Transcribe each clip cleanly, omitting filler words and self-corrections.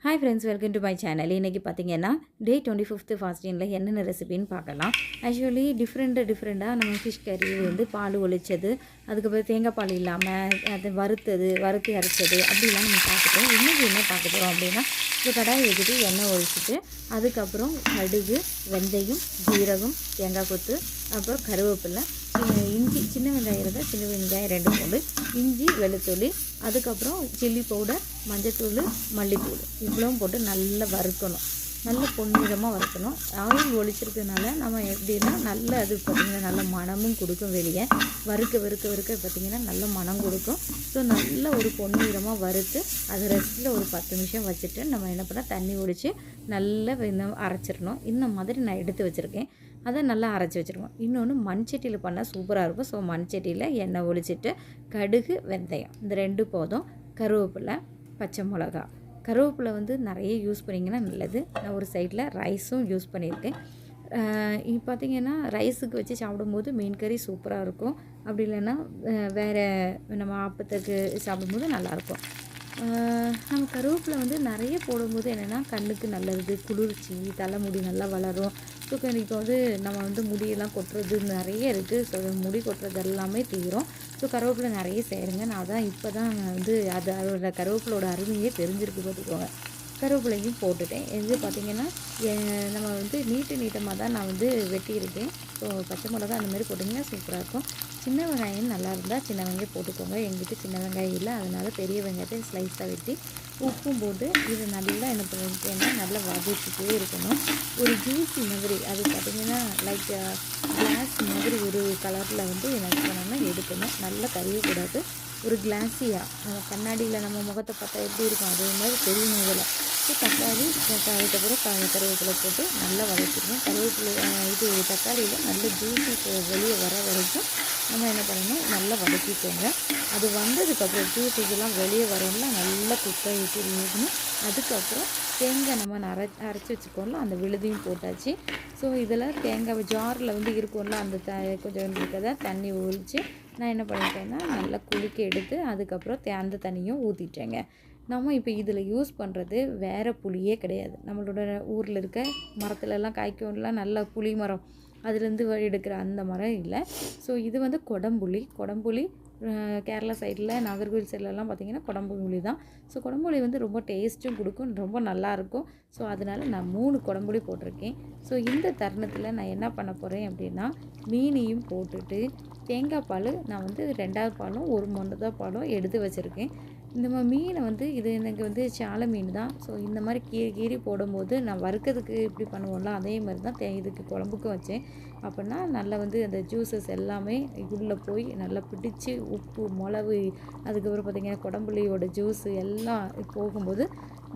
Hi friends, welcome to my channel. இன்றைக்கி பார்த்தீங்கன்னா டே 25th ஃபாஸ்டிங்கில் என்னென்ன ரெசிபின்னு பார்க்கலாம். ஆக்சுவலி டிஃப்ரெண்ட்டாக நம்ம ஃபிஷ் கறி வந்து பால் ஒழிச்சது, அதுக்கப்புறம் தேங்காய் பால் இல்லாமல் அது வறுத்து அரைச்சது அப்படிலாம் நம்ம பார்த்துட்டோம். இன்றைக்கி என்ன பார்க்க போகிறோம் அப்படின்னா, இப்போ கடாயை வச்சுட்டு எண்ணெய் ஒழிச்சிட்டு அதுக்கப்புறம் கடுகு, வெந்தயம், ஜீரகம், தேங்காய் கொத்து, அப்புறம் கருவேப்பிலை, இஞ்சி, சின்ன வெங்காயம் இருந்தால் சின்ன வெங்காயம் 2 பூண்டு, இஞ்சி, வெளுத்துள்ளி, அதுக்கப்புறம் சில்லி பவுடர், மஞ்சத்தூள், மல்லித்தூள் இவ்வளவும் போட்டு நல்லா வறுக்கணும். நல்ல பொன்னிறமாக வறுக்கணும். ஆயில் ஒழிச்சிருக்கிறதுனால நம்ம எப்படின்னா நல்ல அது பார்த்திங்கன்னா நல்ல மணமும் கொடுக்கும். வெளியே வறுக்க பார்த்திங்கன்னா நல்ல மணம் கொடுக்கும். ஸோ நல்ல ஒரு பொன்னிறமாக வறுத்து அது ரெஸ்ட்டில் ஒரு 10 நிமிஷம் வச்சுட்டு நம்ம என்ன பண்ணால் தண்ணி ஒழித்து நல்லா இன்னும் அரைச்சிடணும். இந்த மாதிரி நான் எடுத்து வச்சுருக்கேன். அதை நல்லா அரைச்சி வச்சுருக்கோம். இன்னொன்று மண்சட்டியில் பண்ணால் சூப்பராக இருக்கும். ஸோ மண்சட்டியில் எண்ணெய் ஒழிச்சிட்டு கடுகு, வெந்தயம் இந்த 2 போதும், கருவேப்பிலை, பச்சை மிளகா. கருவேப்பிலை வந்து நிறைய யூஸ் பண்ணிங்கன்னா நல்லது. நான் ஒரு சைடில் ரைஸும் யூஸ் பண்ணியிருக்கேன். இப்போ பார்த்திங்கன்னா ரைஸுக்கு வச்சு சாப்பிடும்போது மீன் கறி சூப்பராக இருக்கும். அப்படி இல்லைன்னா வேறு நம்ம ஆப்பத்துக்கு சாப்பிடும்போது நல்லாயிருக்கும். நம்ம கருவேப்பிலை வந்து நிறைய போடும்போது என்னென்னா கண்ணுக்கு நல்லது, குளிர்ச்சி, தலைமுடி நல்லா வளரும். ஸோ இப்போ வந்து நம்ம வந்து முடியெல்லாம் கொட்டுறது நிறைய இருக்குது. ஸோ முடி கொட்டுறது எல்லாமே தீரும். ஸோ கருவேப்பிலை நிறைய சேருங்க. நான் இப்போ தான் வந்து அதோட கருவேப்பிலோட அருமையே தெரிஞ்சிருக்கு பார்த்துக்கோங்க. கருவேப்பிலையும் போட்டுட்டேன். இது பார்த்திங்கன்னா நம்ம வந்து நீட்டமாக தான் நான் வந்து வெட்டியிருக்கேன். ஸோ பச்சை மிளகா அந்த மாதிரி போட்டிங்கன்னா சூப்பராக இருக்கும். சின்ன வெங்காயம் நல்லா இருந்தால் சின்ன வெங்காயம் போட்டுக்கோங்க. எங்கிட்ட சின்ன வெங்காயம் இல்லை, அதனால் பெரிய வெங்காயத்தை ஸ்லைஸாக வெட்டி உப்பும் போட்டு இது நல்லா என்ன பண்ணிட்டேன்னா நல்லா வதக்கிட்டே இருக்கணும். ஒரு ஜூஸி மாதிரி அது பார்த்திங்கன்னா லைக் கிளாஸ் மாதிரி ஒரு கலரில் வந்து என்ன பண்ணணும்னா எடுக்கணும். நல்லா கறியக்கூடாது. ஒரு கிளாஸியாக நம்ம கண்ணாடியில் நம்ம முகத்தை பார்த்தா எப்படி இருக்கும் அதே மாதிரி தெரியணும். இதில் தக்காளி, அதுக்கப்புறம் கருவேப்பிலை போட்டு நல்லா வதக்கிடுவோம். தக்காளியில் நல்ல ஜூஸி வெளியே வர வரைக்கும் நம்ம என்ன பண்ணணும், நல்லா வதக்கிக்கோங்க. அது வந்ததுக்கப்புறம் ஜூஸ் இதெல்லாம் வெளியே வரணும்னா நல்லா குக்கர் விட்டு இருக்கணும். அதுக்கப்புறம் தேங்காய் நம்ம அரைச்சி வச்சுக்கோம்ல, அந்த விழுதையும் போட்டாச்சு. ஸோ இதில் தேங்காய் ஜாரில் வந்து இருக்கும்ல, அந்த கொஞ்சம் இருக்கிறத தண்ணி ஒழித்து நான் என்ன பண்ணிட்டேன்னா நல்லா குலுக்கி எடுத்து அதுக்கப்புறம் அந்த தண்ணியும் ஊற்றிட்டேங்க. நம்ம இப்போ இதில் யூஸ் பண்ணுறது வேறு புளியே கிடையாது. நம்மளோட ஊரில் இருக்க மரத்துலலாம் காய்க்கும்லாம் நல்ல புளி மரம், அதுலேருந்து எடுக்கிற அந்த மரம் இல்லை. ஸோ இது வந்து கொடம்புளி கேரளா சைடில், நாகர்கோவில் சைட்லலாம் பார்த்திங்கன்னா கொடம்புளி தான். ஸோ கொடம்புளி வந்து ரொம்ப டேஸ்ட்டும் கொடுக்கும், ரொம்ப நல்லாயிருக்கும். ஸோ அதனால் நான் 3 கொடம்புளி போட்டிருக்கேன். ஸோ இந்த தருணத்தில் நான் என்ன பண்ண போகிறேன் அப்படின்னா, மீனையும் போட்டுட்டு தேங்காய் பால் நான் வந்து 2வது பாலும் 1 மொண்டதா பாலும் எடுத்து வச்சுருக்கேன். இந்த மீனை வந்து இது எனக்கு வந்து சாலை மீன் தான். ஸோ இந்த மாதிரி கீறி போடும்போது நான் வறுக்கிறதுக்கு இப்படி பண்ணுவோம்ல, அதே மாதிரி தான் இதுக்கு குழம்புக்கும் வச்சேன். அப்படின்னா நல்லா வந்து அந்த ஜூஸஸ் எல்லாமே உள்ளே போய் நல்லா பிடிச்சி உப்பு, மிளகு, அதுக்கப்புறம் பார்த்திங்கன்னா கொடம்புளியோட ஜூஸு எல்லாம் போகும்போது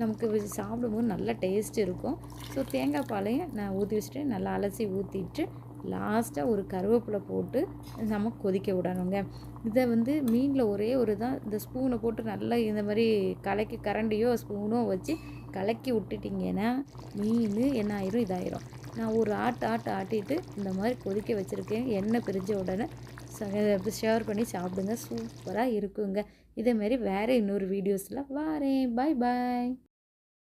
நமக்கு சாப்பிடும்போது நல்ல டேஸ்ட் இருக்கும். ஸோ தேங்காய் பாலையும் நான் ஊற்றி வச்சுட்டு நல்லா அலசி ஊற்றிட்டு லாஸ்ட்டாக ஒரு கருவேப்பிலை போட்டு நம்ம கொதிக்க விடணுங்க. இதை வந்து மீனில் ஒரே ஒரு தான் இந்த ஸ்பூனை போட்டு நல்லா இந்த மாதிரி கலக்கி கரண்டியோ ஸ்பூனோ வச்சு கலக்கி விட்டுட்டிங்கன்னா மீன் என்ன ஆயிரும், இதாயிரும். நான் ஒரு ஆட்டிட்டு இந்த மாதிரி கொதிக்க வச்சுருக்கேன். எண்ணெய் பிரிஞ்ச உடனே ஷேர் பண்ணி சாப்பிடுங்க, சூப்பராக இருக்குங்க. இதேமாரி வேறு இன்னொரு வீடியோஸில் வாரேன். பாய்.